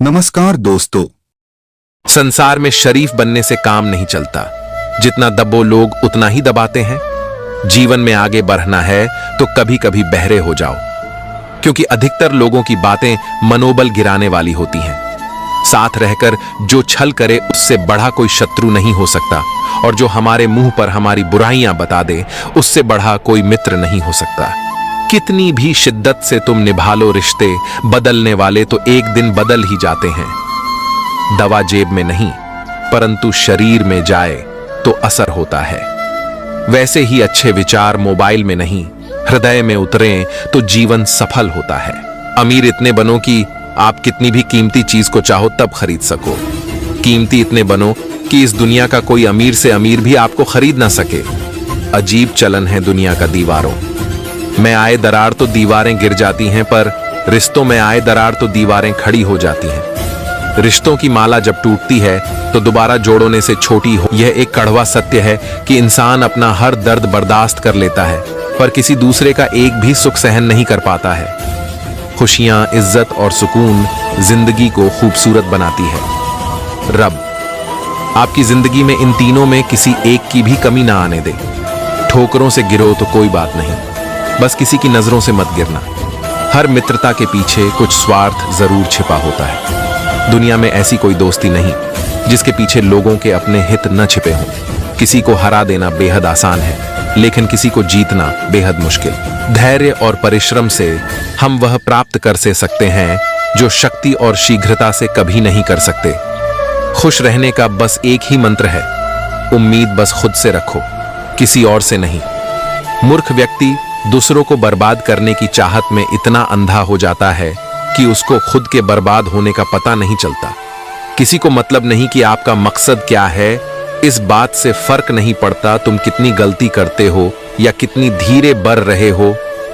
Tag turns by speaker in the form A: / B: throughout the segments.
A: नमस्कार दोस्तों।
B: संसार में शरीफ बनने से काम नहीं चलता। जितना दबो लोग उतना ही दबाते हैं। जीवन में आगे बढ़ना है तो कभी कभी बहरे हो जाओ, क्योंकि अधिकतर लोगों की बातें मनोबल गिराने वाली होती हैं। साथ रहकर जो छल करे उससे बड़ा कोई शत्रु नहीं हो सकता, और जो हमारे मुंह पर हमारी बुराइयां बता दे उससे बड़ा कोई मित्र नहीं हो सकता। कितनी भी शिद्दत से तुम निभा लो रिश्ते, बदलने वाले तो एक दिन बदल ही जाते हैं। दवा जेब में नहीं परंतु शरीर में जाए तो असर होता है। वैसे ही अच्छे विचार मोबाइल में नहीं हृदय में उतरें तो जीवन सफल होता है। अमीर इतने बनो कि आप कितनी भी कीमती चीज को चाहो तब खरीद सको। कीमती इतने बनो कि इस दुनिया का कोई अमीर से अमीर भी आपको खरीद ना सके। अजीब चलन है दुनिया का दीवारों में आए दरार तो दीवारें गिर जाती हैं, पर रिश्तों में आए दरार तो दीवारें खड़ी हो जाती हैं। रिश्तों की माला जब टूटती है तो दोबारा जोड़ने से छोटी हो। यह एक कड़वा सत्य है कि इंसान अपना हर दर्द बर्दाश्त कर लेता है, पर किसी दूसरे का एक भी सुख सहन नहीं कर पाता है। खुशियां, इज्जत और सुकून जिंदगी को खूबसूरत बनाती है। रब आपकी जिंदगी में इन तीनों में किसी एक की भी कमी ना आने दे। ठोकरों से गिरो तो कोई बात नहीं, बस किसी की नजरों से मत गिरना। हर मित्रता के पीछे कुछ स्वार्थ जरूर छिपा होता है। दुनिया में ऐसी कोई दोस्ती नहीं जिसके पीछे लोगों के अपने हित न छिपे हों। किसी को हरा देना बेहद आसान है, लेकिन किसी को जीतना बेहद मुश्किल। धैर्य और परिश्रम से हम वह प्राप्त कर से सकते हैं जो शक्ति और शीघ्रता से कभी नहीं कर सकते। खुश रहने का बस एक ही मंत्र है, उम्मीद बस खुद से रखो, किसी और से नहीं। मूर्ख व्यक्ति दूसरों को बर्बाद करने की चाहत में इतना अंधा हो जाता है कि उसको खुद के बर्बाद होने का पता नहीं चलता। किसी को मतलब नहीं कि आपका मकसद क्या है। इस बात से फर्क नहीं पड़ता तुम कितनी गलती करते हो या कितनी धीरे बढ़ रहे हो।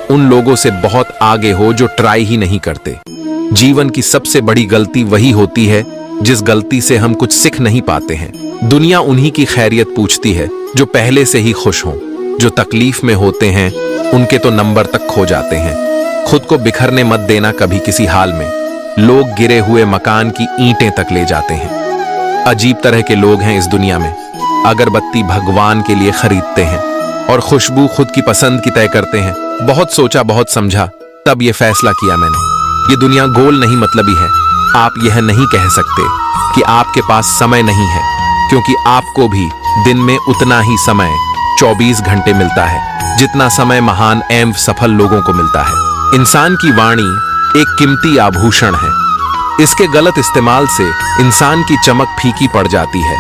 B: उन लोगों से बहुत आगे हो जो ट्राई ही नहीं करते। जीवन की सबसे बड़ी गलती वही होती है जिस गलती से हम कुछ सीख नहीं पाते हैं। दुनिया उन्हीं की खैरियत पूछती है जो पहले से ही खुश हों। जो तकलीफ में होते हैं उनके तो नंबर तक खो जाते हैं। खुद को बिखरने मत देना कभी किसी हाल में। लोग गिरे हुए मकान की ईंटें तक ले जाते हैं। अजीब तरह के लोग हैं इस दुनिया में। अगरबत्ती भगवान के लिए खरीदते हैं और खुशबू खुद की पसंद की तय करते हैं। बहुत सोचा, बहुत समझा, तब ये फैसला किया मैंने। ये दुनिया गोल नहीं मतलबी है। आप यह नहीं कह सकते कि आपके पास समय नहीं है, क्योंकि आपको भी दिन में उतना ही समय 24 घंटे मिलता है जितना समय महान एवं सफल लोगों को मिलता है। इंसान की वाणी एक कीमती आभूषण है। इसके गलत इस्तेमाल से इंसान की चमक फीकी पड़ जाती है।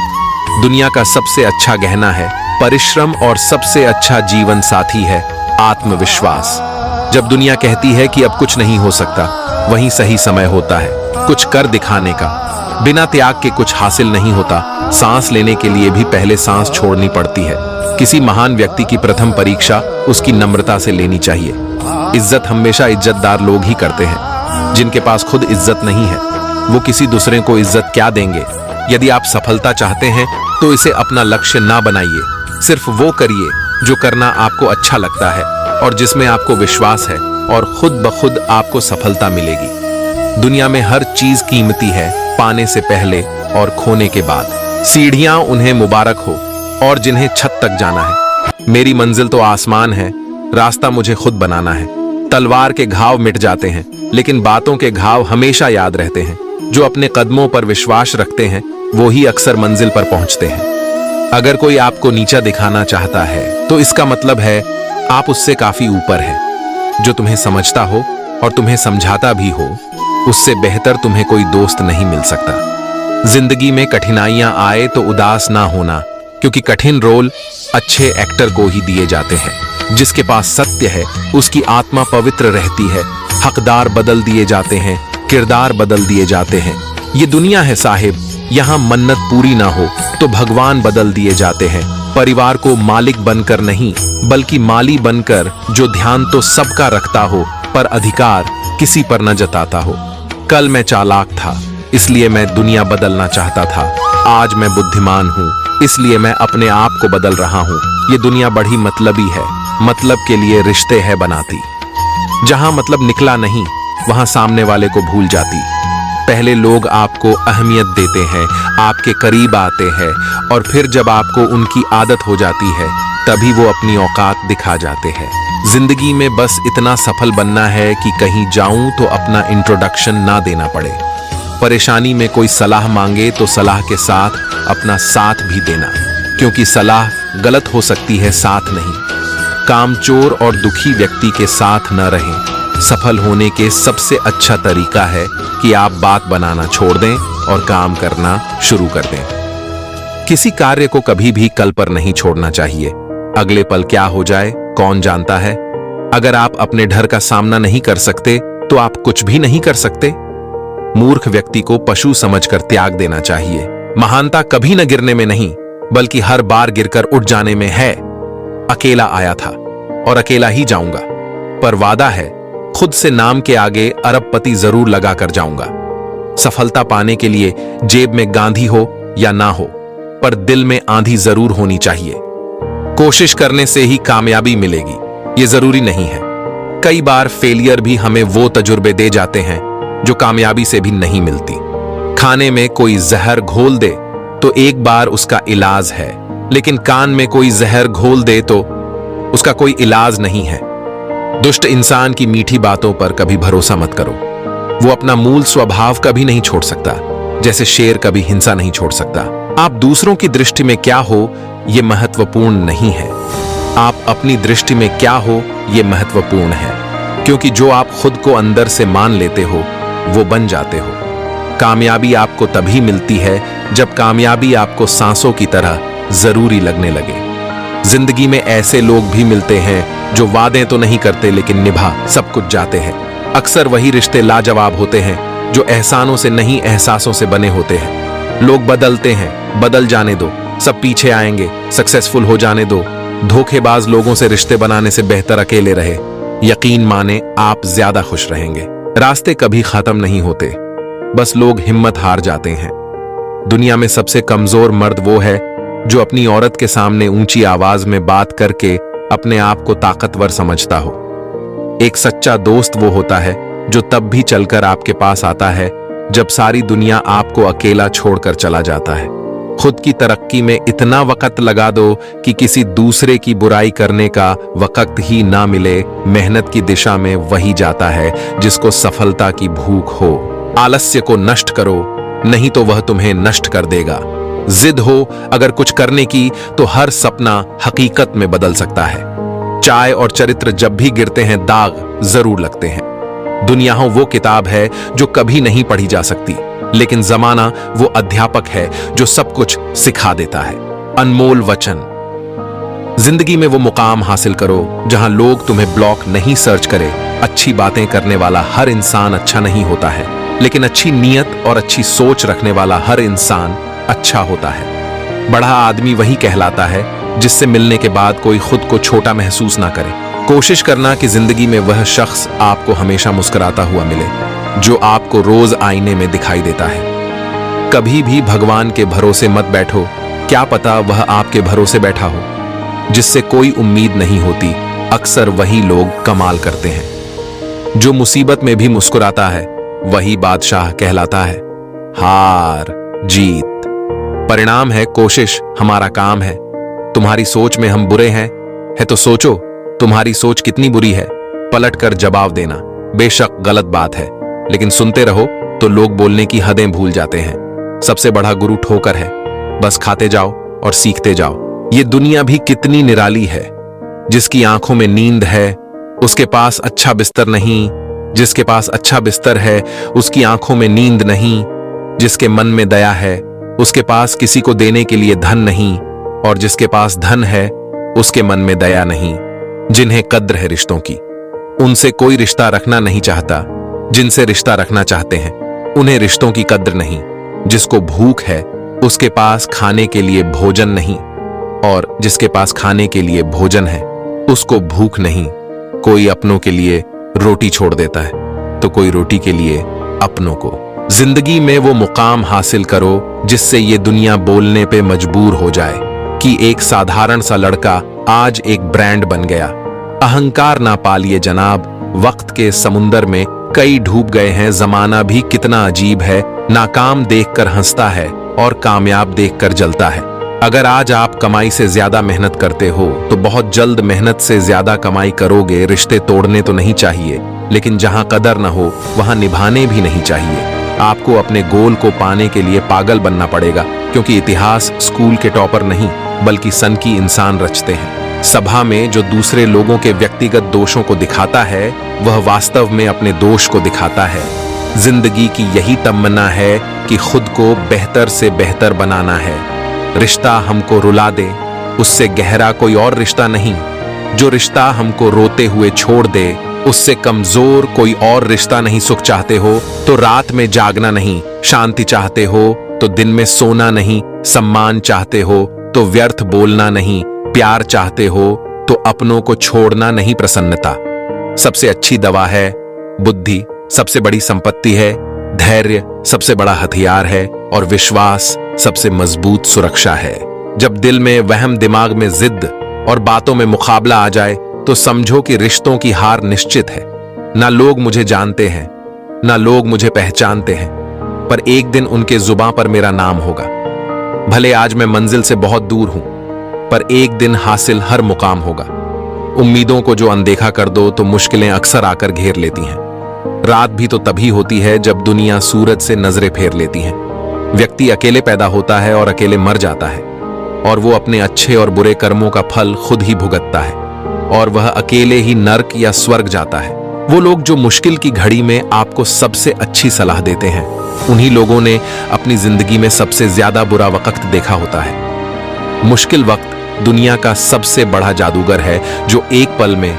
B: दुनिया का सबसे अच्छा गहना है परिश्रम, और सबसे अच्छा जीवन साथी है आत्मविश्वास। जब दुनिया कहती है कि अब कुछ नहीं हो सकता, वहीं सही समय होता है कुछ कर दिखाने का। बिना त्याग के कुछ हासिल नहीं होता। सांस लेने के लिए भी पहले सांस छोड़नी पड़ती है। किसी महान व्यक्ति की प्रथम परीक्षा उसकी नम्रता से लेनी चाहिए। इज्जत हमेशा इज्जतदार लोग ही करते हैं। जिनके पास खुद इज्जत नहीं है वो किसी दूसरे को इज्जत क्या देंगे। यदि आप सफलता चाहते हैं तो इसे अपना लक्ष्य ना बनाइए। सिर्फ वो करिए जो करना आपको अच्छा लगता है और जिसमें आपको विश्वास है, और खुद ब खुद आपको सफलता मिलेगी। दुनिया में हर चीज कीमती है, पाने से पहले और खोने के बाद। सीढ़ियां उन्हें मुबारक हो और जिन्हें छत तक जाना है। मेरी मंजिल तो आसमान है, रास्ता मुझे खुद बनाना है। तलवार के घाव मिट जाते हैं, लेकिन बातों के घाव हमेशा याद रहते हैं। जो अपने कदमों पर विश्वास रखते हैं वो ही अक्सर मंजिल पर पहुंचते हैं। अगर कोई आपको नीचा दिखाना चाहता है तो इसका मतलब है आप उससे काफी ऊपर हैं। जो तुम्हें समझता हो और तुम्हें समझाता भी हो, उससे बेहतर तुम्हें कोई दोस्त नहीं मिल सकता। जिंदगी में कठिनाइयां आए तो उदास ना होना, क्योंकि कठिन रोल अच्छे एक्टर को ही दिए जाते हैं। जिसके पास सत्य है उसकी आत्मा पवित्र रहती है। हकदार बदल दिए जाते हैं, किरदार बदल दिए जाते हैं। ये दुनिया है साहिब, यहाँ मन्नत पूरी ना हो तो भगवान बदल दिए जाते हैं। परिवार को मालिक बनकर नहीं बल्कि माली बनकर, जो ध्यान तो सबका रखता हो पर अधिकार किसी पर न जताता हो। कल मैं चालाक था इसलिए मैं दुनिया बदलना चाहता था। आज मैं बुद्धिमान हूँ इसलिए मैं अपने आप को बदल रहा हूँ। ये दुनिया बड़ी मतलबी है, मतलब के लिए रिश्ते है बनाती। जहां मतलब निकला नहीं वहां सामने वाले को भूल जाती। पहले लोग आपको अहमियत देते हैं, आपके करीब आते हैं, और फिर जब आपको उनकी आदत हो जाती है तभी वो अपनी औकात दिखा जाते हैं। जिंदगी में बस इतना सफल बनना है कि कहीं जाऊं तो अपना इंट्रोडक्शन ना देना पड़े। परेशानी में कोई सलाह मांगे तो सलाह के साथ अपना साथ भी देना, क्योंकि सलाह गलत हो सकती है, साथ नहीं। कामचोर और दुखी व्यक्ति के साथ न रहें। सफल होने के सबसे अच्छा तरीका है कि आप बात बनाना छोड़ दें और काम करना शुरू कर दें। किसी कार्य को कभी भी कल पर नहीं छोड़ना चाहिए। अगले पल क्या हो जाए कौन जानता है। अगर आप अपने डर का सामना नहीं कर सकते तो आप कुछ भी नहीं कर सकते। मूर्ख व्यक्ति को पशु समझकर त्याग देना चाहिए। महानता कभी न गिरने में नहीं, बल्कि हर बार गिरकर उठ जाने में है। अकेला आया था और अकेला ही जाऊंगा, पर वादा है खुद से नाम के आगे अरबपति जरूर लगाकर जाऊंगा। सफलता पाने के लिए जेब में गांधी हो या ना हो, पर दिल में आंधी जरूर होनी चाहिए। कोशिश करने से ही कामयाबी मिलेगी, ये जरूरी नहीं है। कई बार फेलियर भी हमें वो तजुर्बे दे जाते हैं जो कामयाबी से भी नहीं मिलती। खाने में कोई जहर घोल दे तो एक बार उसका इलाज है, लेकिन कान में कोई जहर घोल दे तो उसका कोई इलाज नहीं है। दुष्ट इंसान की मीठी बातों पर कभी भरोसा मत करो। वो अपना मूल स्वभाव कभी नहीं छोड़ सकता, जैसे शेर कभी हिंसा नहीं छोड़ सकता। आप दूसरों की दृष्टि में क्या हो यह महत्वपूर्ण नहीं है, आप अपनी दृष्टि में क्या हो यह महत्वपूर्ण है, क्योंकि जो आप खुद को अंदर से मान लेते हो वो बन जाते हो। कामयाबी आपको तभी मिलती है जब कामयाबी आपको सांसों की तरह जरूरी लगने लगे। जिंदगी में ऐसे लोग भी मिलते हैं जो वादे तो नहीं करते लेकिन निभा सब कुछ जाते हैं। अक्सर वही रिश्ते लाजवाब होते हैं जो एहसानों से नहीं एहसासों से बने होते हैं। लोग बदलते हैं, बदल जाने दो, सब पीछे आएंगे, सक्सेसफुल हो जाने दो। धोखेबाज लोगों से रिश्ते बनाने से बेहतर अकेले रहे। यकीन माने आप ज्यादा खुश रहेंगे। रास्ते कभी खत्म नहीं होते, बस लोग हिम्मत हार जाते हैं। दुनिया में सबसे कमजोर मर्द वो है जो अपनी औरत के सामने ऊंची आवाज में बात करके अपने आप को ताकतवर समझता हो। एक सच्चा दोस्त वो होता है जो तब भी चलकर आपके पास आता है जब सारी दुनिया आपको अकेला छोड़कर चला जाता है। खुद की तरक्की में इतना वक्त लगा दो कि किसी दूसरे की बुराई करने का वक्त ही ना मिले। मेहनत की दिशा में वही जाता है जिसको सफलता की भूख हो। आलस्य को नष्ट करो, नहीं तो वह तुम्हें नष्ट कर देगा। जिद हो अगर कुछ करने की तो हर सपना हकीकत में बदल सकता है। चाय और चरित्र जब भी गिरते हैं दाग जरूर लगते हैं। दुनिया हो वो किताब है जो कभी नहीं पढ़ी जा सकती, लेकिन जमाना वो अध्यापक है जो सब कुछ सिखा देता है। अनमोल वचन। जिंदगी में वो मुकाम हासिल करो जहां लोग तुम्हें ब्लॉक नहीं सर्च करे। अच्छी बातें करने वाला हर इंसान अच्छा नहीं होता है, लेकिन अच्छी नीयत और अच्छी सोच रखने वाला हर इंसान अच्छा होता है। बड़ा आदमी वही कहलाता है जिससे मिलने के बाद कोई खुद को छोटा महसूस ना करे। कोशिश करना कि जिंदगी में वह शख्स आपको हमेशा मुस्कुराता हुआ मिले जो आपको रोज आईने में दिखाई देता है। कभी भी भगवान के भरोसे मत बैठो, क्या पता वह आपके भरोसे बैठा हो। जिससे कोई उम्मीद नहीं होती, अक्सर वही लोग कमाल करते हैं। जो मुसीबत में भी मुस्कुराता है वही बादशाह कहलाता है। हार जीत परिणाम है, कोशिश हमारा काम है। तुम्हारी सोच में हम बुरे हैं, है तो सोचो तुम्हारी सोच कितनी बुरी है, पलट कर जवाब देना। बेशक गलत बात है, लेकिन सुनते रहो तो लोग बोलने की हदें भूल जाते हैं। सबसे बड़ा गुरु ठोकर है, बस खाते जाओ और सीखते जाओ। ये दुनिया भी कितनी निराली है। जिसकी आंखों में नींद है उसके पास अच्छा बिस्तर नहीं, जिसके पास अच्छा बिस्तर है उसकी आंखों में नींद नहीं। जिसके मन में दया है उसके पास किसी को देने के लिए धन नहीं, और जिसके पास धन है उसके मन में दया नहीं। जिन्हें कद्र है रिश्तों की, उनसे कोई रिश्ता रखना नहीं चाहता। जिनसे रिश्ता रखना चाहते हैं उन्हें रिश्तों की कद्र नहीं। जिसको भूख है उसके पास खाने के लिए भोजन नहीं, और जिसके पास खाने के लिए भोजन है उसको भूख नहीं। कोई अपनों के लिए रोटी छोड़ देता है तो कोई रोटी के लिए अपनों को। जिंदगी में वो मुकाम हासिल करो जिससे ये दुनिया बोलने पे मजबूर हो जाए कि एक साधारण सा लड़का आज एक ब्रांड बन गया। अहंकार ना पालिए जनाब, वक्त के समुंदर में कई डूब गए हैं, जमाना भी कितना अजीब है, नाकाम देखकर हंसता है और कामयाब देखकर जलता है। अगर आज आप कमाई से ज्यादा मेहनत करते हो तो बहुत जल्द मेहनत से ज्यादा कमाई करोगे। रिश्ते तोड़ने तो नहीं चाहिए, लेकिन जहां कदर न हो वहां निभाने भी नहीं चाहिए। आपको अपने गोल को पाने के लिए पागल बनना पड़ेगा, क्योंकि इतिहास स्कूल के टॉपर नहीं बल्कि सन की इंसान रचते हैं। सभा में जो दूसरे लोगों के व्यक्तिगत दोषों को दिखाता है वह वास्तव में अपने दोष को दिखाता है। जिंदगी की यही तमन्ना है कि खुद को बेहतर से बेहतर बनाना है। रिश्ता हमको रुला दे, उससे गहरा कोई और रिश्ता नहीं। जो रिश्ता हमको रोते हुए छोड़ दे, उससे कमजोर कोई और रिश्ता नहीं। सुख चाहते हो तो रात में जागना नहीं, शांति चाहते हो तो दिन में सोना नहीं, सम्मान चाहते हो तो व्यर्थ बोलना नहीं, प्यार चाहते हो तो अपनों को छोड़ना नहीं, प्रसन्नता। सबसे अच्छी दवा है बुद्धि, सबसे बड़ी संपत्ति है धैर्य, सबसे बड़ा हथियार है, और विश्वास सबसे मजबूत सुरक्षा है। जब दिल में वहम, दिमाग में जिद और बातों में मुकाबला आ जाए तो समझो कि रिश्तों की हार निश्चित है। ना लोग मुझे जानते हैं, ना लोग मुझे पहचानते हैं, पर एक दिन उनके जुबां पर मेरा नाम होगा। भले आज मैं मंजिल से बहुत दूर हूं, पर एक दिन हासिल हर मुकाम होगा। उम्मीदों को जो अनदेखा कर दो तो मुश्किलें अक्सर आकर घेर लेती हैं। रात भी तो तभी होती है जब दुनिया सूरज से नजरें फेर लेती है। व्यक्ति अकेले पैदा होता है और अकेले मर जाता है, और वो अपने अच्छे और बुरे कर्मों का फल खुद ही भुगतता है, और वह अकेले ही नर्क या स्वर्ग जाता है। वो लोग जो मुश्किल की घड़ी में आपको सबसे अच्छी सलाह देते हैं, उन्हीं लोगों ने अपनी जिंदगी में सबसे ज्यादा बुरा वक्त देखा होता है। मुश्किल वक्त दुनिया का सबसे बड़ा जादूगर है, जो एक पल में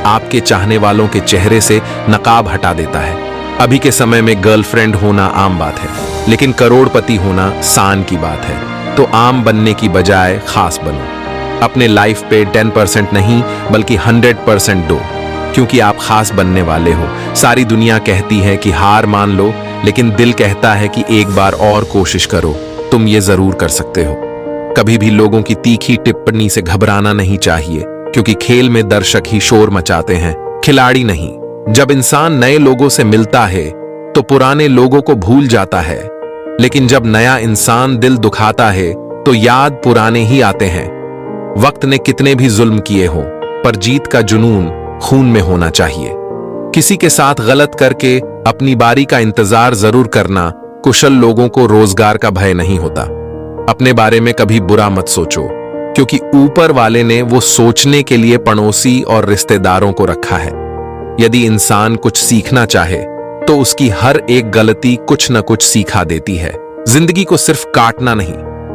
B: आपके चाहने वालों के चेहरे से नकाब हटा देता है। अभी के समय में गर्लफ्रेंड होना आम बात है, लेकिन करोड़पति होना शान की बात है। तो आम बनने की बजाय खास बनो। अपने लाइफ पे 10% नहीं बल्कि 100% दो, क्योंकि आप खास बनने वाले हो। सारी दुनिया कहती है कि हार मान लो, लेकिन दिल कहता है कि एक बार और कोशिश करो, तुम ये जरूर कर सकते हो। कभी भी लोगों की तीखी टिप्पणी से घबराना नहीं चाहिए, क्योंकि खेल में दर्शक ही शोर मचाते हैं, खिलाड़ी नहीं। जब इंसान नए लोगों से मिलता है तो पुराने लोगों को भूल जाता है, लेकिन जब नया इंसान दिल दुखाता है तो याद पुराने ही आते हैं। वक्त ने कितने भी जुल्म किए हों, पर जीत का जुनून खून में होना चाहिए। किसी के साथ गलत करके अपनी बारी का इंतजार जरूर करना। कुशल लोगों को रोजगार का भय नहीं होता। अपने बारे में कभी बुरा मत सोचो, क्योंकि ऊपर वाले ने वो सोचने के लिए पड़ोसी और रिश्तेदारों को रखा है। यदि इंसान कुछ सीखना चाहे तो उसकी हर एक गलती कुछ न कुछ सिखा देती है। जिंदगी को सिर्फ काटना नहीं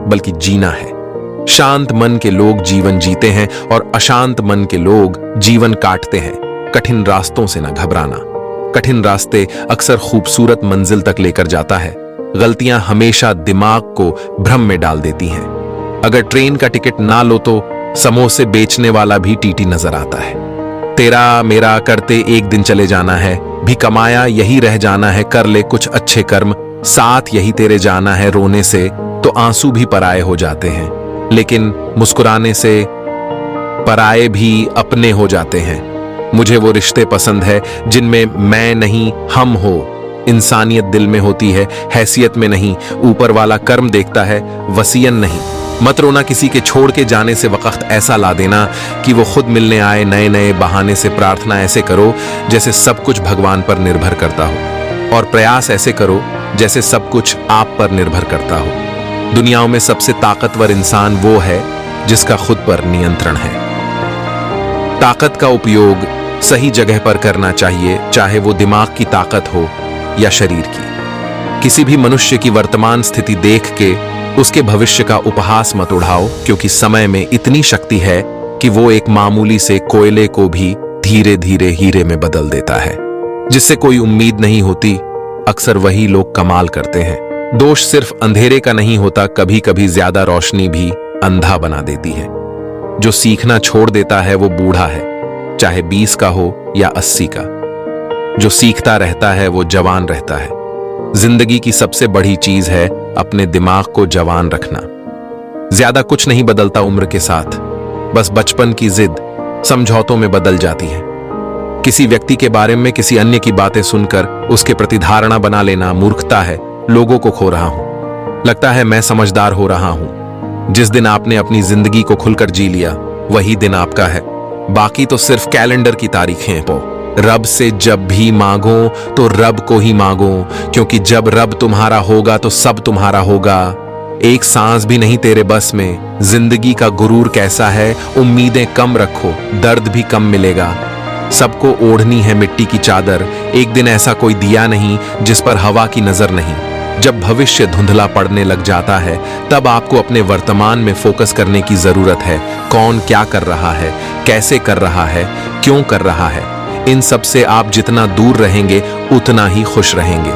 B: बल्कि जीना है। शांत मन के लोग जीवन जीते हैं और अशांत मन के लोग जीवन काटते हैं। कठिन रास्तों से न घबराना। कठिन रास्ते अक्सर खूबसूरत मंजिल तक लेकर जाता है। गलतियां हमेशा दिमाग को भ्रम में डाल देती हैं। अगर ट्रेन का टिकट ना लो तो समोसे बेचने वाला भी टीटी नजर आता है। तेरा मेरा करते एक दिन चले जाना है, भी कमाया यही रह जाना है। कर ले कुछ अच्छे कर्म, साथ यही तेरे जाना है। रोने से तो आंसू भी पराए हो जाते हैं, लेकिन मुस्कुराने से पराए भी अपने हो जाते हैं। मुझे वो रिश्ते पसंद है जिनमें मैं नहीं हम हो। इंसानियत दिल में होती है, हैसियत में नहीं। ऊपर वाला कर्म देखता है, वसीयन नहीं। मत रोना किसी के छोड़ के जाने से। वक्त ऐसा ला देना कि वो खुद मिलने आए। नए नए बहाने से प्रार्थना ऐसे करो जैसे सब कुछ भगवान पर निर्भर करता हो, और प्रयास ऐसे करो जैसे सब कुछ आप पर निर्भर करता हो। दुनियाओं में सबसे ताकतवर इंसान वो है जिसका खुद पर नियंत्रण है। ताकत का उपयोग सही जगह पर करना चाहिए, चाहे वो दिमाग की ताकत हो या शरीर की। किसी भी मनुष्य की वर्तमान स्थिति देख के उसके भविष्य का उपहास मत उड़ाओ, क्योंकि समय में इतनी शक्ति है कि वो एक मामूली से कोयले को भी धीरे धीरे हीरे में बदल देता है। जिससे कोई उम्मीद नहीं होती, अक्सर वही लोग कमाल करते हैं। दोष सिर्फ अंधेरे का नहीं होता, कभी कभी ज्यादा रोशनी भी अंधा बना देती है। जो सीखना छोड़ देता है वो बूढ़ा है, चाहे 20 का हो या 80 का। जो सीखता रहता है वो जवान रहता है। जिंदगी की सबसे बड़ी चीज है अपने दिमाग को जवान रखना। ज्यादा कुछ नहीं बदलता उम्र के साथ, बस बचपन की जिद समझौतों में बदल जाती है। किसी व्यक्ति के बारे में किसी अन्य की बातें सुनकर उसके प्रति धारणा बना लेना मूर्खता है। लोगों को खो रहा हूं, लगता है मैं समझदार हो रहा हूं। जिस दिन आपने अपनी जिंदगी को खुलकर जी लिया वही दिन आपका है, बाकी तो सिर्फ कैलेंडर की तारीखें हैं। रब से जब भी मांगो तो रब को ही मांगो, क्योंकि जब रब तुम्हारा होगा तो सब तुम्हारा होगा। एक सांस भी नहीं तेरे बस में। जिंदगी का गुरूर कैसा है, उम्मीदें कम रखो, दर्द भी कम मिलेगा। सबको ओढ़नी है मिट्टी की चादर, एक दिन ऐसा कोई दिया नहीं जिस पर हवा की नजर नहीं। जब भविष्य धुंधला पड़ने लग जाता है तब आपको अपने वर्तमान में फोकस करने की जरूरत है। कौन क्या कर रहा है, कैसे कर रहा है, क्यों कर रहा है, इन सब से आप जितना दूर रहेंगे उतना ही खुश रहेंगे।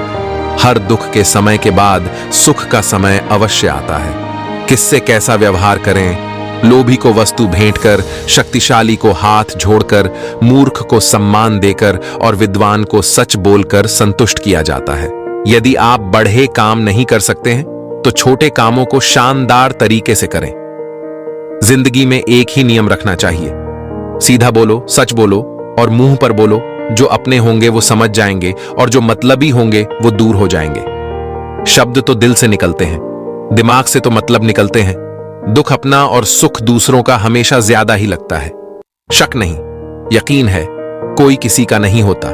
B: हर दुख के समय के बाद सुख का समय अवश्य आता है। किससे कैसा व्यवहार करें, लोभी को वस्तु भेंट कर, शक्तिशाली को हाथ जोड़कर, मूर्ख को सम्मान देकर और विद्वान को सच बोलकर संतुष्ट किया जाता है। यदि आप बड़े काम नहीं कर सकते हैं तो छोटे कामों को शानदार तरीके से करें। जिंदगी में एक ही नियम रखना चाहिए, सीधा बोलो, सच बोलो और मुंह पर बोलो। जो अपने होंगे वो समझ जाएंगे और जो मतलबी होंगे वो दूर हो जाएंगे। शब्द तो दिल से निकलते हैं, दिमाग से तो मतलब निकलते हैं। दुख अपना और सुख दूसरों का हमेशा ज्यादा ही लगता है। शक नहीं, यकीन है, कोई किसी का नहीं होता।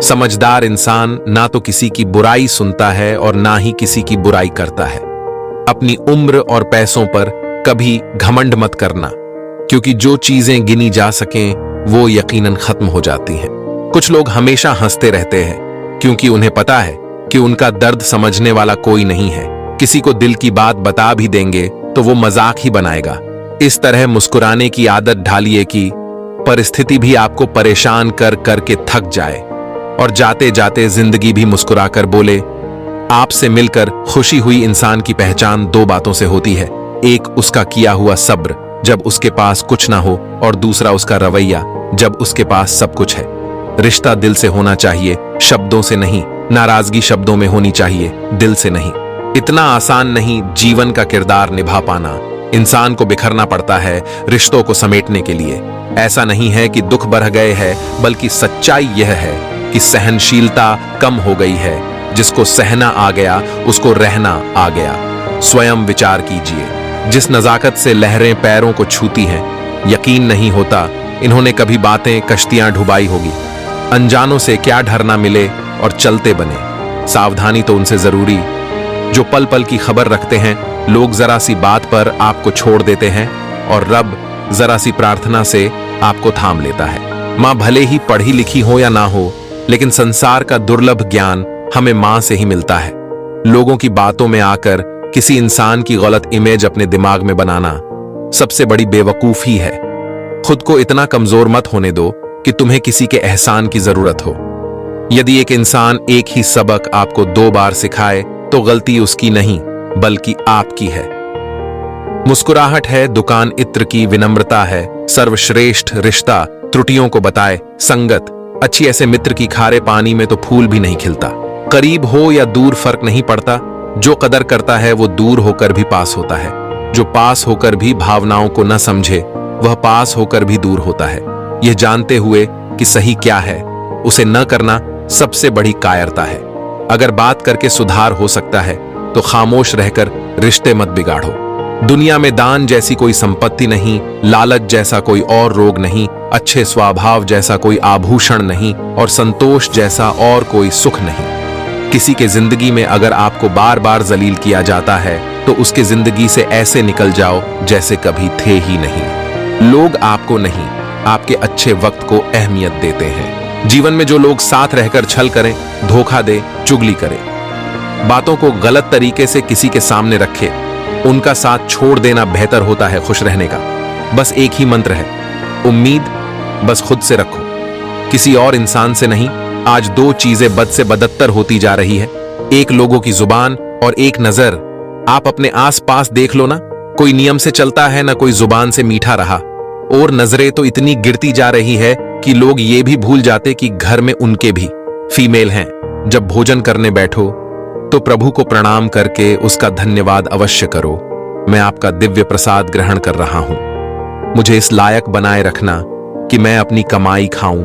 B: समझदार इंसान ना तो किसी की बुराई सुनता है और ना ही किसी की बुराई करता है। अपनी उम्र और पैसों पर कभी घमंड मत करना, क्योंकि जो चीजें गिनी जा सकें वो यकीनन खत्म हो जाती हैं। कुछ लोग हमेशा हंसते रहते हैं क्योंकि उन्हें पता है कि उनका दर्द समझने वाला कोई नहीं है। किसी को दिल की बात बता भी देंगे तो वो मजाक ही बनाएगा। इस तरह मुस्कुराने की आदत ढालिए कि परिस्थिति भी आपको परेशान कर करके थक जाए और जाते जाते जिंदगी भी मुस्कुराकर बोले। आपसे मिलकर खुशी हुई इंसान की पहचान दो बातों से होती है, एक उसका किया हुआ सब्र जब उसके पास कुछ ना हो, और दूसरा उसका रवैया जब उसके पास सब कुछ है। रिश्ता दिल से होना चाहिए, शब्दों से नहीं। नाराजगी शब्दों में होनी चाहिए, दिल से नहीं। इतना आसान नहीं जीवन का किरदार निभा पाना। इंसान को बिखरना पड़ता है रिश्तों को समेटने के लिए। ऐसा नहीं है कि दुख बढ़ गए हैं, बल्कि सच्चाई यह है कि सहनशीलता कम हो गई है। जिसको सहना आ गया उसको रहना आ गया। स्वयं विचार कीजिए, जिस नजाकत से लहरें पैरों को छूती हैं, यकीन नहीं होता इन्होंने कभी बातें कश्तियां डुबाई होगी। अनजानों से क्या डरना मिले और चलते बने, सावधानी तो उनसे जरूरी। जो पल पल की खबर रखते हैं, लोग जरा सी बात पर आपको छोड़ देते हैं और रब जरा सी प्रार्थना से आपको थाम लेता है। माँ भले ही पढ़ी लिखी हो या ना हो, लेकिन संसार का दुर्लभ ज्ञान हमें माँ से ही मिलता है। लोगों की बातों में आकर किसी इंसान की गलत इमेज अपने दिमाग में बनाना सबसे बड़ी बेवकूफी है। खुद को इतना कमजोर मत होने दो कि तुम्हें किसी के एहसान की जरूरत हो। यदि एक इंसान एक ही सबक आपको 2 बार सिखाए तो गलती उसकी नहीं बल्कि आपकी है। मुस्कुराहट है दुकान इत्र की, विनम्रता है सर्वश्रेष्ठ रिश्ता। त्रुटियों को बताए संगत अच्छी, ऐसे मित्र की खारे पानी में तो फूल भी नहीं खिलता। करीब हो या दूर फर्क नहीं पड़ता, जो कदर करता है वो दूर होकर भी पास होता है। जो पास होकर भी भावनाओं को न समझे वह पास होकर भी दूर होता है। यह जानते हुए कि सही क्या है उसे न करना सबसे बड़ी कायरता है। अगर बात करके सुधार हो सकता है तो खामोश रहकर रिश्ते मत बिगाड़ो। दुनिया में दान जैसी कोई संपत्ति नहीं, लालच जैसा कोई और रोग नहीं, अच्छे स्वभाव जैसा कोई आभूषण नहीं और संतोष जैसा और कोई सुख नहीं। किसी के जिंदगी में अगर आपको बार बार जलील किया जाता है तो उसके जिंदगी से ऐसे निकल जाओ जैसे कभी थे ही नहीं। लोग आपको नहीं, आपके अच्छे वक्त को अहमियत देते हैं। जीवन में जो लोग साथ रहकर छल करें, धोखा दे, चुगली करें, बातों को गलत तरीके से किसी के सामने रखे, उनका साथ छोड़ देना बेहतर होता है खुश रहने का। बस एक ही मंत्र है, उम्मीद बस खुद से रखो, किसी और इंसान से नहीं। आज 2 चीजें बद से बदत्तर होती जा रही है, एक लोगों की जुबान और एक नजर। आप अपने आसपास देख लो ना, कोई नियम से चलता है ना कोई जुबान से मीठा रहा, और नजरें तो इतनी गिरती जा रही है कि लोग ये भी भूल जाते कि घर में उनके भी फीमेल हैं। जब भोजन करने बैठो तो प्रभु को प्रणाम करके उसका धन्यवाद अवश्य करो। मैं आपका दिव्य प्रसाद ग्रहण कर रहा हूं, मुझे इस लायक बनाए रखना कि मैं अपनी कमाई खाऊं,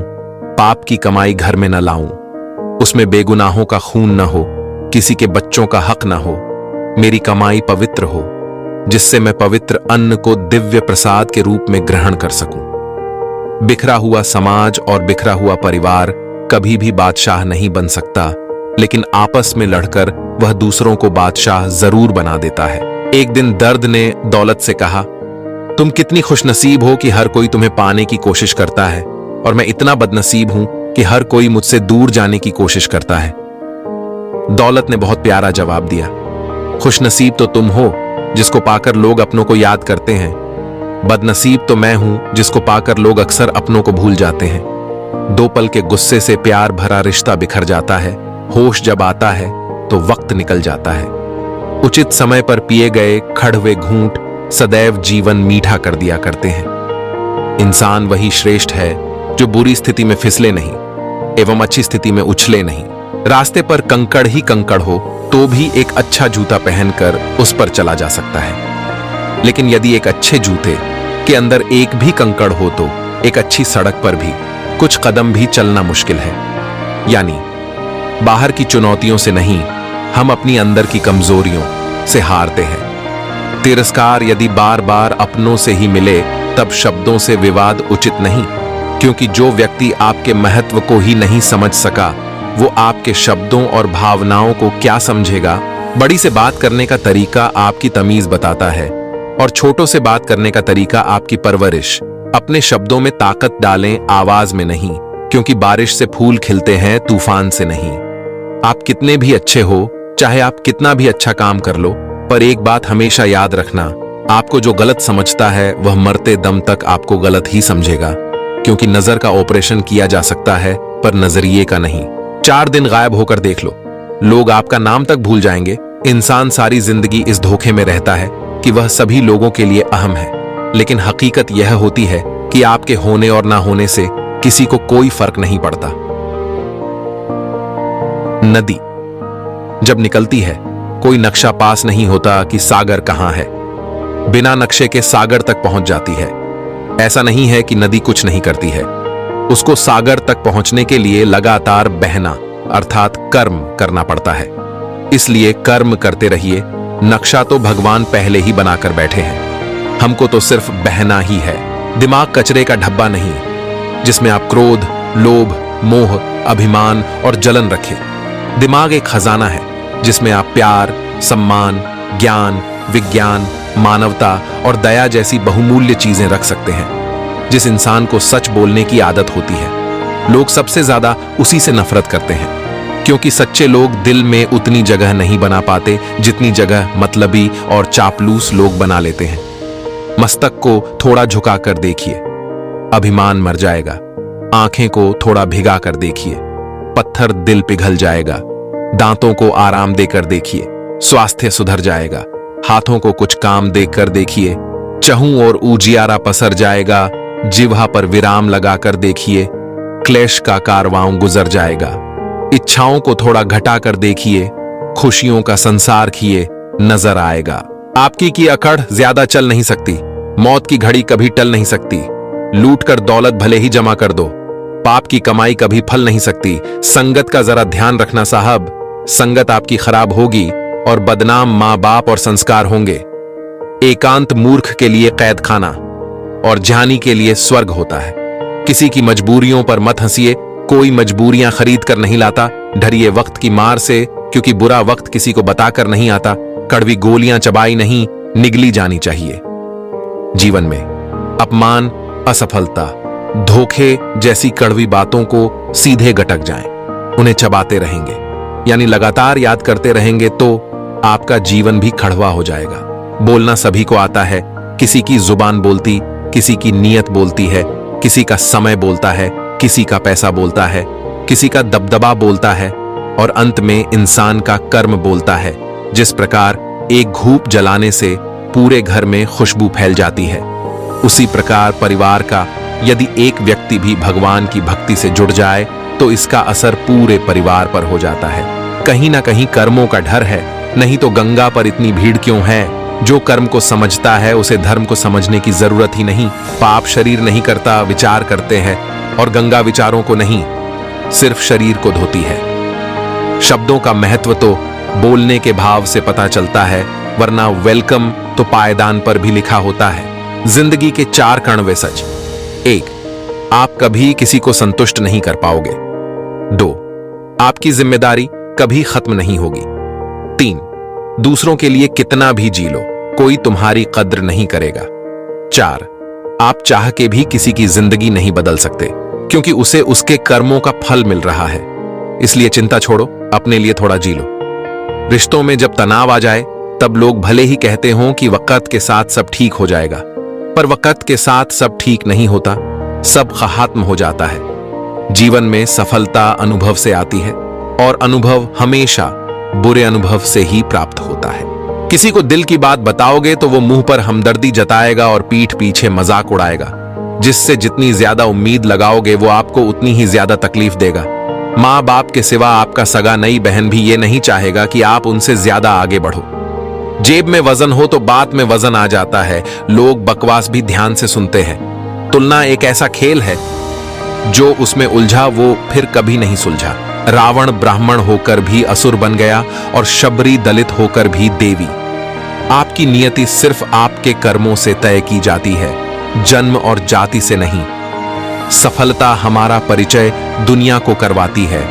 B: पाप की कमाई घर में न लाऊं, उसमें बेगुनाहों का खून न हो, किसी के बच्चों का हक न हो। मेरी कमाई पवित्र हो, जिससे मैं पवित्र अन्न को दिव्य प्रसाद के रूप में ग्रहण कर सकूं। बिखरा हुआ समाज और बिखरा हुआ परिवार कभी भी बादशाह नहीं बन सकता, लेकिन आपस में लड़कर वह दूसरों को बादशाह जरूर बना देता है। एक दिन दर्द ने दौलत से कहा, तुम कितनी खुशनसीब हो कि हर कोई तुम्हें पाने की कोशिश करता है, और मैं इतना बदनसीब हूं कि हर कोई मुझसे दूर जाने की कोशिश करता है। दौलत ने बहुत प्यारा जवाब दिया, खुशनसीब तो तुम हो जिसको पाकर लोग अपनों को याद करते हैं, बदनसीब तो मैं हूं जिसको पाकर लोग अक्सर अपनों को भूल जाते हैं। 2 पल के गुस्से से प्यार भरा रिश्ता बिखर जाता है, होश जब आता है तो वक्त निकल जाता है। उचित समय पर पिए गए खड़वे घूंट सदैव जीवन मीठा कर दिया करते हैं। इंसान वही श्रेष्ठ है जो बुरी स्थिति में फिसले नहीं एवं अच्छी स्थिति में उछले नहीं। रास्ते पर कंकड़ ही कंकड़ हो तो भी एक अच्छा जूता पहनकर उस पर चला जा सकता है, लेकिन यदि एक अच्छे जूते के अंदर एक भी कंकड़ हो तो एक अच्छी सड़क पर भी कुछ कदम भी चलना मुश्किल है। यानी बाहर की चुनौतियों से नहीं, हम अपनी अंदर की कमजोरियों से हारते हैं। तिरस्कार यदि बार बार अपनों से ही मिले तब शब्दों से विवाद उचित नहीं, क्योंकि जो व्यक्ति आपके महत्व को ही नहीं समझ सका वो आपके शब्दों और भावनाओं को क्या समझेगा। बड़ी से बात करने का तरीका आपकी तमीज बताता है और छोटों से बात करने का तरीका आपकी परवरिश। अपने शब्दों में ताकत डालें, आवाज में नहीं, क्योंकि बारिश से फूल खिलते हैं, तूफान से नहीं। आप कितने भी अच्छे हो, चाहे आप कितना भी अच्छा काम कर लो, पर एक बात हमेशा याद रखना, आपको जो गलत समझता है वह मरते दम तक आपको गलत ही समझेगा, क्योंकि नजर का ऑपरेशन किया जा सकता है पर नजरिए का नहीं। 4 दिन गायब होकर देख लो, लोग आपका नाम तक भूल जाएंगे। इंसान सारी जिंदगी इस धोखे में रहता है कि वह सभी लोगों के लिए अहम है, लेकिन हकीकत यह होती है कि आपके होने और ना होने से किसी को कोई फर्क नहीं पड़ता। नदी जब निकलती है कोई नक्शा पास नहीं होता कि सागर कहां है, बिना नक्शे के सागर तक पहुंच जाती है। ऐसा नहीं है कि नदी कुछ नहीं करती है, उसको सागर तक पहुंचने के लिए लगातार बहना अर्थात कर्म करना पड़ता है। इसलिए कर्म करते रहिए, नक्शा तो भगवान पहले ही बनाकर बैठे हैं, हमको तो सिर्फ बहना ही है। दिमाग कचरे का डब्बा नहीं जिसमें आप क्रोध, लोभ, मोह, अभिमान और जलन रखें। दिमाग एक खजाना है जिसमें आप प्यार, सम्मान, ज्ञान, विज्ञान, मानवता और दया जैसी बहुमूल्य चीजें रख सकते हैं। जिस इंसान को सच बोलने की आदत होती है, लोग सबसे ज्यादा उसी से नफरत करते हैं, क्योंकि सच्चे लोग दिल में उतनी जगह नहीं बना पाते जितनी जगह मतलबी और चापलूस लोग बना लेते हैं। मस्तक को थोड़ा झुकाकर देखिए, अभिमान मर जाएगा। आंखें को थोड़ा भिगा कर देखिए, पत्थर दिल पिघल जाएगा। दांतों को आराम देकर देखिए, स्वास्थ्य सुधर जाएगा। हाथों को कुछ काम देकर देखिए, चहूं और उजियारा पसर जाएगा। जिह्वा पर विराम लगाकर देखिए, क्लेश का कारवां गुजर जाएगा। इच्छाओं को थोड़ा घटाकर देखिए, खुशियों का संसार खिए नजर आएगा। आपकी की अकड़ ज्यादा चल नहीं सकती, मौत की घड़ी कभी टल नहीं सकती। लूट कर दौलत भले ही जमा कर दो, पाप की कमाई कभी फल नहीं सकती। संगत का जरा ध्यान रखना साहब, संगत आपकी खराब होगी और बदनाम माँ बाप और संस्कार होंगे। एकांत मूर्ख के लिए कैद खाना और ज्ञानी के लिए स्वर्ग होता है। किसी की मजबूरियों पर मत हंसिए, कोई मजबूरियां खरीद कर नहीं लाता। डरिए वक्त की मार से, क्योंकि बुरा वक्त किसी को बताकर नहीं आता। कड़वी गोलियां चबाई नहीं, निगली जानी चाहिए। जीवन में अपमान, असफलता, धोखे जैसी कड़वी बातों को सीधे गटक जाएं, उन्हें चबाते रहेंगे, यानी लगातार याद करते रहेंगे तो आपका जीवन भी कड़वा हो जाएगा। बोलना सभी को आता है, किसी की जुबान बोलती, किसी की नीयत बोलती है, किसी का समय बोलता है, किसी का पैसा बोलता है, किसी का दबदबा बोलता है और अंत में इंसान का कर्म बोलता है। जिस प्रकार एक धूप जलाने से पूरे घर में खुशबू फैल जाती है, उसी प्रकार परिवार का यदि एक व्यक्ति भी भगवान की भक्ति से जुड़ जाए तो इसका असर पूरे परिवार पर हो जाता है। कहीं ना कहीं कर्मों का डर है, नहीं तो गंगा पर इतनी भीड़ क्यों है। जो कर्म को समझता है उसे धर्म को समझने की जरूरत ही नहीं। पाप शरीर नहीं करता, विचार करते हैं। और गंगा विचारों को नहीं, सिर्फ शरीर को धोती है। शब्दों का महत्व तो बोलने के भाव से पता चलता है, वरना वेलकम तो पायदान पर भी लिखा होता है। जिंदगी के 4 कड़वे सच। 1, आप कभी किसी को संतुष्ट नहीं कर पाओगे। 2, आपकी जिम्मेदारी कभी खत्म नहीं होगी। 3, दूसरों के लिए कितना भी जी लो, कोई तुम्हारी कद्र नहीं करेगा। 4, आप चाह के भी किसी की जिंदगी नहीं बदल सकते, क्योंकि उसे उसके कर्मों का फल मिल रहा है। इसलिए चिंता छोड़ो, अपने लिए थोड़ा जी लो। रिश्तों में जब तनाव आ जाए, तब लोग भले ही कहते हों कि वक्त के साथ सब ठीक हो जाएगा, पर वक्त के साथ सब ठीक नहीं होता, सब खत्म हो जाता है। जीवन में सफलता अनुभव से आती है, और अनुभव हमेशा बुरे अनुभव से ही प्राप्त होता है। किसी को दिल की बात बताओगे तो वो मुंह पर हमदर्दी जताएगा और पीठ पीछे मजाक उड़ाएगा। जिससे जितनी ज्यादा उम्मीद लगाओगे वो आपको उतनी ही ज्यादा तकलीफ देगा। माँ बाप के सिवा आपका सगा नई बहन भी ये नहीं चाहेगा कि आप उनसे ज्यादा आगे बढ़ो। जेब में वजन हो तो बात में वजन आ जाता है। लोग बकवास भी ध्यान से सुनते हैं। तुलना एक ऐसा खेल है, जो उसमें उलझा वो फिर कभी नहीं सुलझा। रावण ब्राह्मण होकर भी असुर बन गया और शबरी दलित होकर भी देवी। आपकी नियति सिर्फ आपके कर्मों से तय की जाती है, जन्म और जाति से नहीं। सफलता हमारा परिचय दुनिया को करवाती है,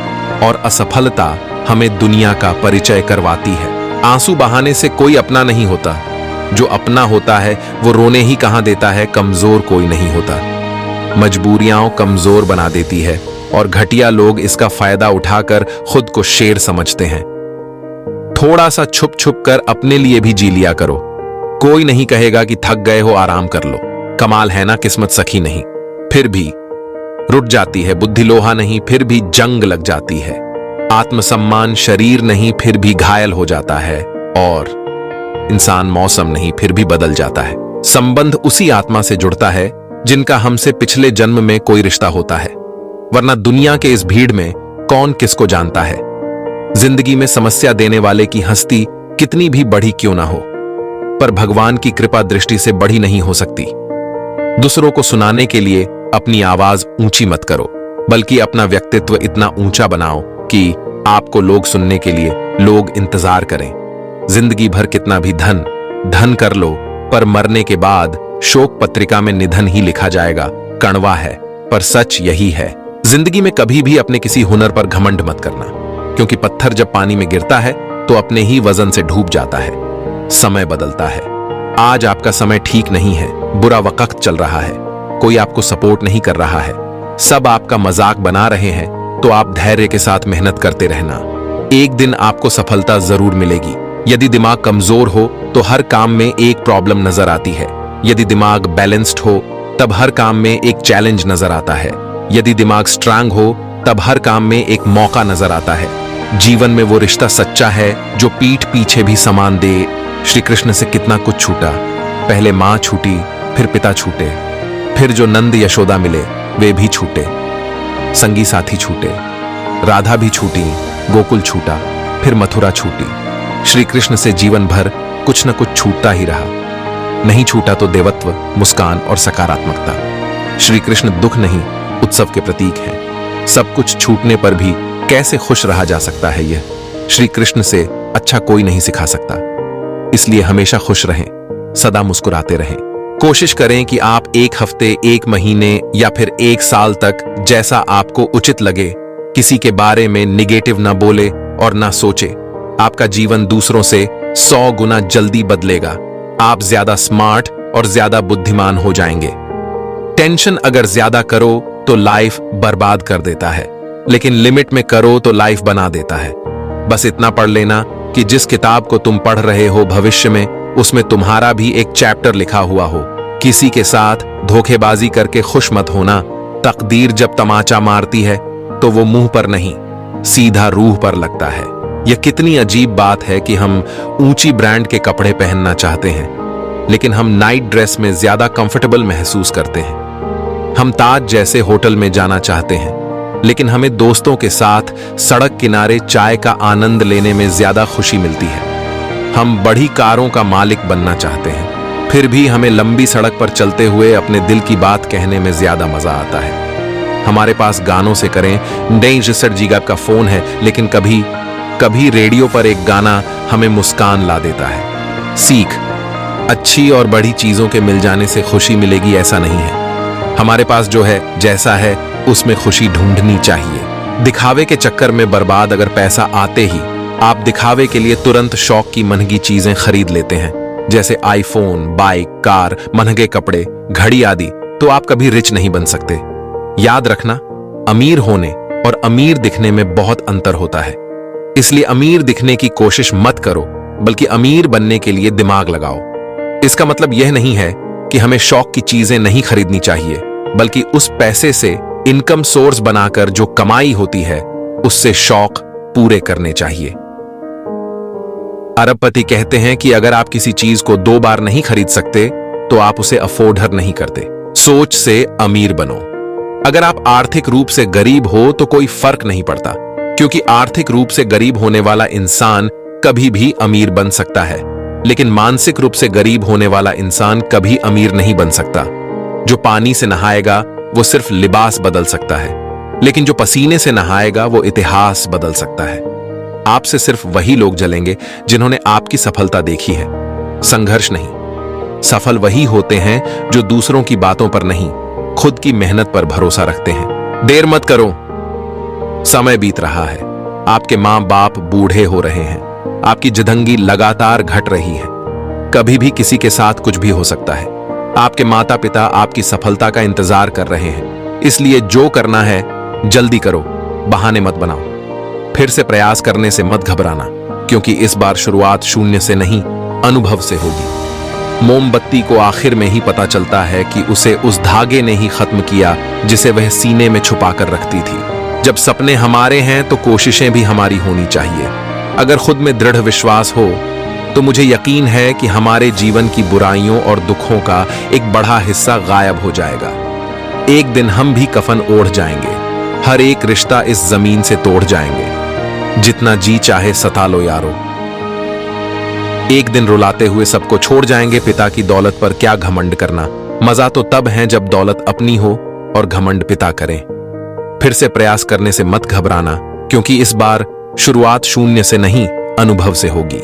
B: और असफलता हमें दुनिया का परिचय करवाती है। आंसू बहाने से कोई अपना नहीं होता। जो अपना होता है वो रोने ही कहां देता है। कमजोर कोई नहीं होता। मजबूरियां कमजोर बना देती है, और घटिया लोग इसका फायदा उठाकर खुद को शेर समझते हैं। थोड़ा सा छुप छुप कर अपने लिए भी जी लिया करो। कोई नहीं कहेगा कि थक गए हो, आराम कर लो। कमाल है ना, किस्मत सखी नहीं, फिर भी रुट जाती है। बुद्धि लोहा नहीं, फिर भी जंग लग जाती है। आत्मसम्मान शरीर नहीं, फिर भी घायल हो जाता है। और इंसान मौसम नहीं, फिर भी बदल जाता है। संबंध उसी आत्मा से जुड़ता है जिनका हमसे पिछले जन्म में कोई रिश्ता होता है, वरना दुनिया के इस भीड़ में कौन किसको जानता है। जिंदगी में समस्या देने वाले की हस्ती कितनी भी बड़ी क्यों ना हो, पर भगवान की कृपा दृष्टि से बड़ी नहीं हो सकती। दूसरों को सुनाने के लिए अपनी आवाज ऊंची मत करो, बल्कि अपना व्यक्तित्व इतना ऊंचा बनाओ कि आपको लोग सुनने के लिए लोग इंतजार करें। जिंदगी भर कितना भी धन कर लो, पर मरने के बाद शोक पत्रिका में निधन ही लिखा जाएगा। कड़वा है, पर सच यही है। जिंदगी में कभी भी अपने किसी हुनर पर घमंड मत करना, क्योंकि पत्थर जब पानी में गिरता है तो अपने ही वजन से डूब जाता है। समय बदलता है। आज आपका समय ठीक नहीं है, बुरा वक्त चल रहा है, कोई आपको सपोर्ट नहीं कर रहा है, सब आपका मजाक बना रहे हैं, तो आप धैर्य के साथ मेहनत करते रहना। एक दिन आपको सफलता जरूर मिलेगी। यदि दिमाग कमजोर हो तो हर काम में एक प्रॉब्लम नजर आती है। यदि दिमाग बैलेंस्ड हो तब हर काम में एक चैलेंज नजर आता है। यदि दिमाग स्ट्रांग हो तब हर काम में एक मौका नजर आता है। जीवन में वो रिश्ता सच्चा है जो पीठ पीछे भी सामान दे। श्री कृष्ण से कितना कुछ छूटा, पहले मां छूटी, फिर पिता छूटे, फिर जो नंद यशोदा मिले वे भी छूटे, संगी साथी छूटे, राधा भी छूटी, गोकुल छूटा, फिर मथुरा छूटी। श्री कृष्ण से जीवन भर कुछ न कुछ छूटता ही रहा। नहीं छूटा तो देवत्व, मुस्कान और सकारात्मकता। श्री कृष्ण दुख नहीं, उत्सव के प्रतीक हैं। सब कुछ छूटने पर भी कैसे खुश रहा जा सकता है, यह श्री कृष्ण से अच्छा कोई नहीं सिखा सकता। इसलिए हमेशा खुश रहें, सदा मुस्कुराते रहें। कोशिश करें कि आप एक हफ्ते, एक महीने या फिर एक साल तक जैसा आपको उचित लगे किसी के बारे में निगेटिव ना बोले और ना सोचे। आपका जीवन दूसरों से 100 गुना जल्दी बदलेगा। आप ज्यादा स्मार्ट और ज्यादा बुद्धिमान हो जाएंगे। टेंशन अगर ज्यादा करो तो लाइफ बर्बाद कर देता है, लेकिन लिमिट में करो तो लाइफ बना देता है। बस इतना पढ़ लेना कि जिस किताब को तुम पढ़ रहे हो भविष्य में, उसमें तुम्हारा भी एक चैप्टर लिखा हुआ हो। किसी के साथ धोखेबाजी करके खुश मत होना। तकदीर जब तमाचा मारती है तो वो मुंह पर नहीं, सीधा रूह पर लगता है। यह कितनी अजीब बात है कि हम ऊंची ब्रांड के कपड़े पहनना चाहते हैं, लेकिन हम नाइट ड्रेस में ज्यादा कंफर्टेबल महसूस करते हैं। हम ताज जैसे होटल में जाना चाहते हैं, लेकिन हमें दोस्तों के साथ सड़क किनारे चाय का आनंद लेने में ज्यादा खुशी मिलती है। हम बड़ी कारों का मालिक बनना चाहते हैं, फिर भी हमें लंबी सड़क पर चलते हुए अपने दिल की बात कहने में ज्यादा मजा आता है। हमारे पास गानों से करें। नहीं 63 गीगा का फोन है, लेकिन कभी कभी रेडियो पर एक गाना हमें मुस्कान ला देता है। सीख, अच्छी और बड़ी चीजों के मिल जाने से खुशी मिलेगी ऐसा नहीं है। हमारे पास जो है, जैसा है, उसमें खुशी ढूंढनी चाहिए। दिखावे के चक्कर में बर्बाद अगर पैसा आते ही आप दिखावे के लिए तुरंत शौक की महंगी चीजें खरीद लेते हैं, जैसे आईफोन, बाइक, कार, महंगे कपड़े, घड़ी आदि, तो आप कभी रिच नहीं बन सकते। याद रखना, अमीर होने और अमीर दिखने में बहुत अंतर होता है। इसलिए अमीर दिखने की कोशिश मत करो, बल्कि अमीर बनने के लिए दिमाग लगाओ। इसका मतलब यह नहीं है कि हमें शौक की चीजें नहीं खरीदनी चाहिए, बल्कि उस पैसे से इनकम सोर्स बनाकर जो कमाई होती है उससे शौक पूरे करने चाहिए। अरबपति कहते हैं कि अगर आप किसी चीज को 2 बार नहीं खरीद सकते तो आप उसे अफोर्डर नहीं करते। सोच से अमीर बनो। अगर आप आर्थिक रूप से गरीब हो तो कोई फर्क नहीं पड़ता, क्योंकि आर्थिक रूप से गरीब होने वाला इंसान कभी भी अमीर बन सकता है, लेकिन मानसिक रूप से गरीब होने वाला इंसान कभी अमीर नहीं बन सकता। जो पानी से नहाएगा वो सिर्फ लिबास बदल सकता है, लेकिन जो पसीने से नहाएगा वो इतिहास बदल सकता है। आपसे सिर्फ वही लोग जलेंगे जिन्होंने आपकी सफलता देखी है, संघर्ष नहीं। सफल वही होते हैं जो दूसरों की बातों पर नहीं, खुद की मेहनत पर भरोसा रखते हैं। देर मत करो, समय बीत रहा है। आपके मां बाप बूढ़े हो रहे हैं, आपकी जिंदगी लगातार घट रही है। कभी भी किसी के साथ कुछ भी हो सकता है। आपके माता पिता आपकी सफलता का इंतजार कर रहे हैं, इसलिए जो करना है जल्दी करो, बहाने मत बनाओ। फिर से प्रयास करने से मत घबराना, क्योंकि इस बार शुरुआत शून्य से नहीं, अनुभव से होगी। मोमबत्ती को आखिर में ही पता चलता है कि उसे उस धागे ने ही खत्म किया जिसे वह सीने में छुपाकर रखती थी। जब सपने हमारे हैं तो कोशिशें भी हमारी होनी चाहिए। अगर खुद में दृढ़ विश्वास हो तो मुझे यकीन है कि हमारे जीवन की बुराइयों और दुखों का एक बड़ा हिस्सा गायब हो जाएगा। एक दिन हम भी कफन ओढ़ जाएंगे, हर एक रिश्ता इस जमीन से तोड़ जाएंगे। जितना जी चाहे सता लो यारो। एक दिन रुलाते हुए सबको छोड़ जाएंगे। पिता की दौलत पर क्या घमंड करना, मजा तो तब है जब दौलत अपनी हो और घमंड पिता करें। फिर से प्रयास करने से मत घबराना, क्योंकि इस बार शुरुआत शून्य से नहीं, अनुभव से होगी।